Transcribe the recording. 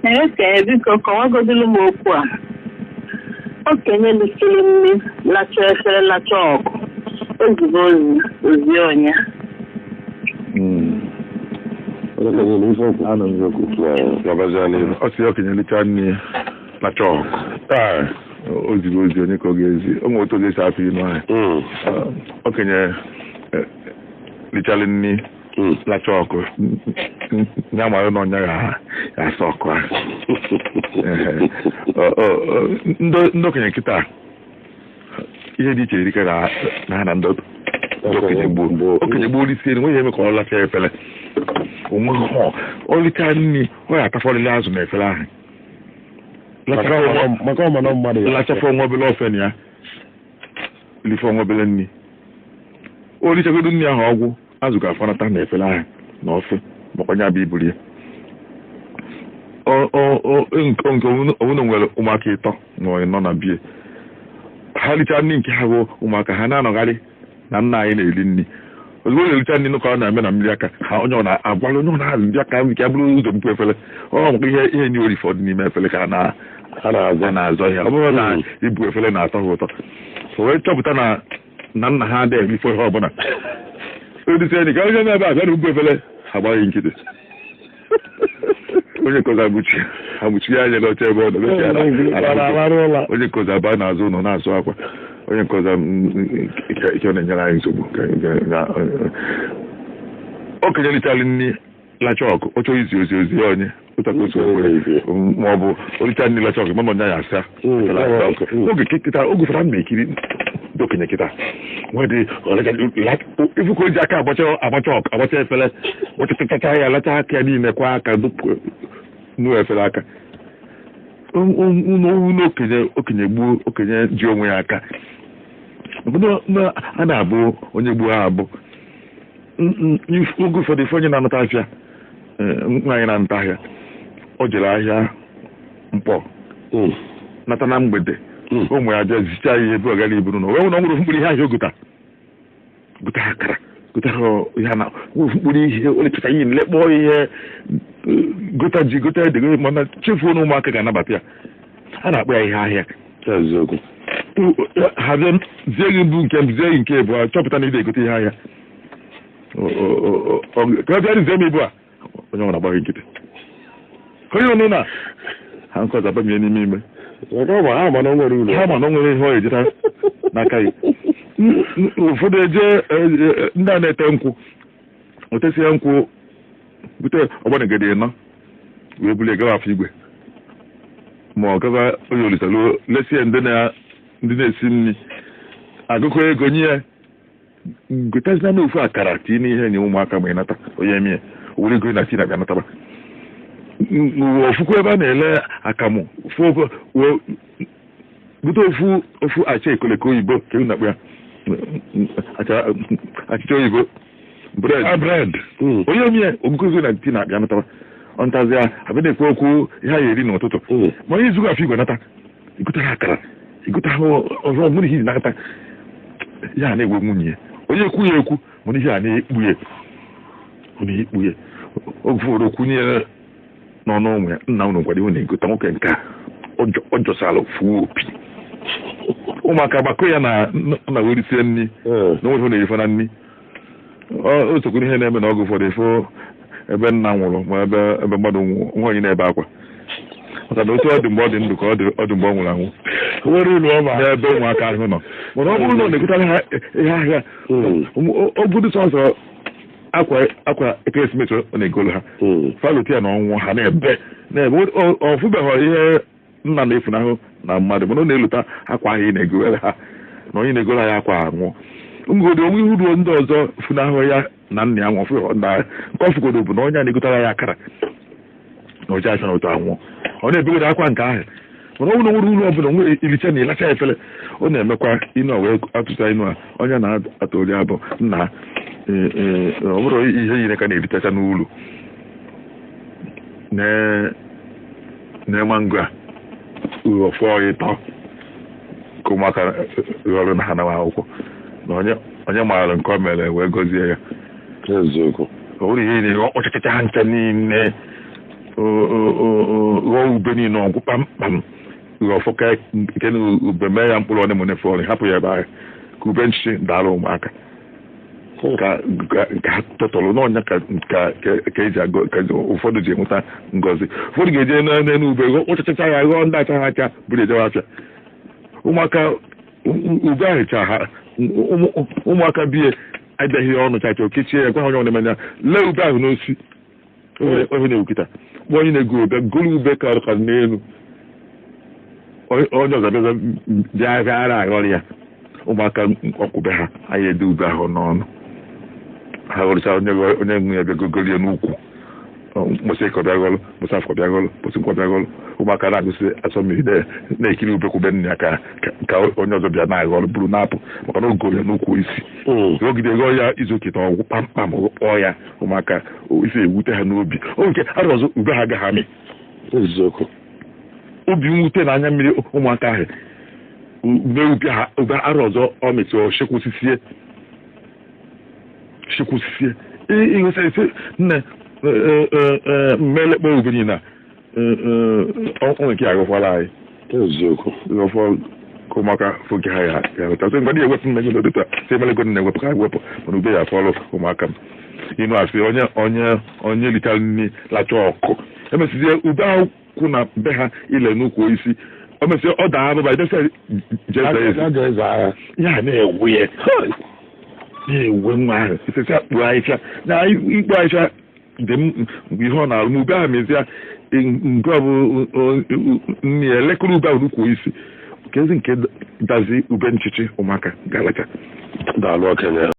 Eke biko kọwagodulu m okwu a. Okenye lụsiri nne lacha efere lacha ọgụ ozugbo ozi onye. Ọ sị okenye lụcha nne lacha ọgụ ozugbo ozi onye ka ọ ga-ezi onwe otu ga-esi afọ inu ahụ okenye lụchala nne lacha ọkụ ya mara na ọnya ga-asa ọkụ ahụ ndị okenye kịta ihe dị iche erika na ha na ndị okenye gboo risie nwe ihe eme ka ọ lacha efere onwe ọrịcha nri ọ ya atafọrịla azụ na efere ahụ lachafọ onwe obele ofe na ya life onwe obele nri o richagodo nri ahụ ọgwụ azụ ga-afanata na efere ahụ na ofe makwanye abịa iburu ya nke onwune nwere ụmụaka ịtọ nọ na bie ha richa nri nke ha bụ ụmụaka ha na-anọgharị na nna anyị na-eri nri ozugbo na-ericha nri n'ụka ọ na-eme na mmiri aka ha onye ọ na-agwara onye ọ na-azụ ndị aka nke ya bụrụ ụzọ mpụ efere ọ maka ihe nri orifọ dị n'ime efere ka a na-azọ ya ọ bụrụ na ibu efere na-atọ ha ụtọ o wee chọpụta na nna ha adịghị erifo ihe ọbụla odiseni ka onye na-ebe abịa na ugbo efere agbaghị nkịtị onye nkọzi abụchi ya anya n'oche ebe ọ nọ onye nkọzi abaa n'azụ ụlọ na-asụ akwa onye nkọzi ike ọ na-enyere anyị nsogbu okenye lichara nri lacha ọkụ ọ chọghị izi ozi onye ma ọ bụ oricha nri lacha ọkụ mana ọnya ya asa oge kịta oge fara mma ekiri ndị okenye kịta ifụka o ji aka agbacha efere gbachatacha ya lacha aka ya niile kwa aka nu efere aka okenye gbuo okenye ji onwe ya aka a na-abụ onye gbuo ha abụ oge ụfọdụ ife onye na-anata afịa nwaanyị na-anata ahịa o jere ahịa mkpọ nata na mgbede ụmụ ya bịa zicha ihe ebe ọ gara iburu na wee nwere ọnwụrụ mkpụrụ ihe ahịa ogota akara gotara ya na mkpụrụ ihe olechata ihe nlekpọ ihe gota ji gota ede mana chefuo na ụmụaka ga-anabata ya a na-akpọ ya ihe ahịa ha bịa zie gị bụ zie nke bụ chọpụta na ide egote ihe ahịa ka ọ bịa zie m ibu a onye nwere agbaghị nkịtị onye ọnụ na ha nkọza bamie n'ime ime ha ma na o nwere ihe ọ ejeta n'aka ya ụfọdụ eje ndị a na-ete nkwụ otesie nkwụ bute ọgbanegede ịnọ wee bulie gawa afọ igwe ma ọ gaba onye olisalu lesie ndị na-esi nri agụkọ ego nye ya gotazina na ofu akara tii n'ihe nye ụmụaka ma ịnata onye eme owere ego na tina bịa nataba ofukwu ebe a na-ele akamụ bute ofu acha ekoleko oyibo ka na-akpọ ya achịcha oyibo bred onye omie ogukogo na tina bịa nataba ọ ntazi ya abịa na-ekwu okwu ihe a ga-eri n'ụtụtụ ma onye izugo afọ igwe nata igotara akara igota ọzọ nwere ihe nakata ya na-egwe nwunye onye ekwu ya ekwu mana ihe a na-ekpu ya oge ụfọdụ okwunye n'ọnụ ụmụ ya nna ụnụ nkwado ihu na-egota nwoke nke ọ jọsara fuo opi ụmụaka gbakọ ya na werisie nri na onwe na-erefe na nri o sokwuru ihe na-eme na ọgụ ụfọdụ efo ebe nna nwụrụ ma ebe mmadụ nwaanyị na-ebe akwa maka na otu ọ dị mgbe ọ dị ndụ ka ọ dị mgbe ọ nwụrụ anwụ nwere ụlọ ọma n'ebe ụmụaka ahụ nọ mana ọ bụrụ na ọ na-egotara ha ihe ahịa ọ bụrụ sọsọ akwa ekeresimesi ọ na-egolu ha faloti ya na ọnwụ ha na-ebe ọ fụbeghị ihe nna na-efunahụ na mmadụ mana ọ na-elota akwa ahụ ị na-egowere ha na onye na-egolu ha ya akwa anwụọ ngodi onwe ihe ruo ndị ọzọ funahụ ya na nna ya nwụ nke ọ fụgodo bụ na onye a na-egotara ya akara na oje acha na otu anwụọ ọ na-ebegodo akwa nke ahụ mana ọ bụrụ nwere uru ọbụla nwe ilicha na ịlacha efere ọ na-emekwa inu wee atụta inu a onye na-atụli abụ nna ọ bụrụ ihe yire ka na-eritacha n'ụlọ na-mango a ọfọ ịtọ ka ụmụaka rụọrụ na ha na akwụkwọ na onye maara nke o mere wee gọzie ya ọ bụrụ ihe niile ọchachacha ha ncha niile rụọ ube niile ọgwụ kpamkpam ọfọ ka nke na ube mee ya mkpụrụ ọnị fọrọ hapụ ya ebe ahụ ka ube nchi dara ụmụaka ka ha tọtọrọ n'ọnya ka eji ka ụfọdụ ji enweta ngọzi ụfọdụ ga-eje n'elu ube kpọchachacha ya ghọọ ndị acha ha acha bụrụ ejewe afịa ụmụaka ube ahụ cha ha ụmụaka biye abịaghị ọnụ chacha okechie ya gwa ha onye ọnemanya lee ube ahụ n'osi onye na-ewukịta kpọọ onye na-ego ube golu ube ka n'elu onye ọzọ bịara aghọrọ ya ụmụaka ọkwụbe ha anyị ede ube ahụ n'ọnụ ha ghọrịcha onye nwe ya bịagogolie n'ukwu mụsị kọbịagọlụ mụsị afọ bịagọlụ mụsị nkwọbịagọlụ ụmụaka na-agụsị asọmmiri na-ekiri ube kwube nna ya ka onye ọzọ bịa na-aghọrọ buru na-apụ maka na ogoro ya n'ukwu isi ogide ghọọ ya izu oketa ọgwụ kpamkpam kpọọ ya ụmụaka isi ewute ha n'obi oge arụ ọzọ ube ha agaghị amị eziokwu obi mwute na anya mmiri ụmụaka ahụ n'ubi ha ube arụ ọzọ ọ mechara shekwusịsie ịhụsịsị nne mmelekpọ ube niile ọnwe nke agụkwala anyị eziokwu ịghọfọ ka ụmụaka foge ha ya hụtasị mgbe dị ewepụ mmegide dịta si emelego na-ewepụ ka ewepụ mana ube ya fọlụ ụmụaka m ịnụ asị onye lichara nri lacha ọkụ emesizie ube ahụ kwụ na be ha ile n'ukwu isi o mesịa ọ daa abụba idesa jeze ya na-ewe ya na-ewe nwa ahụ isesi akpụ ahịfịa na ikpu ahịfịa dị mgbe ihe ọ na-arụ ma ube ahụ mezie nke ọ bụ nne ya elekere ube ahụ n'ukwu isi kezi nke dazi ube nchichi ụmụaka ga-alacha daalụ okenye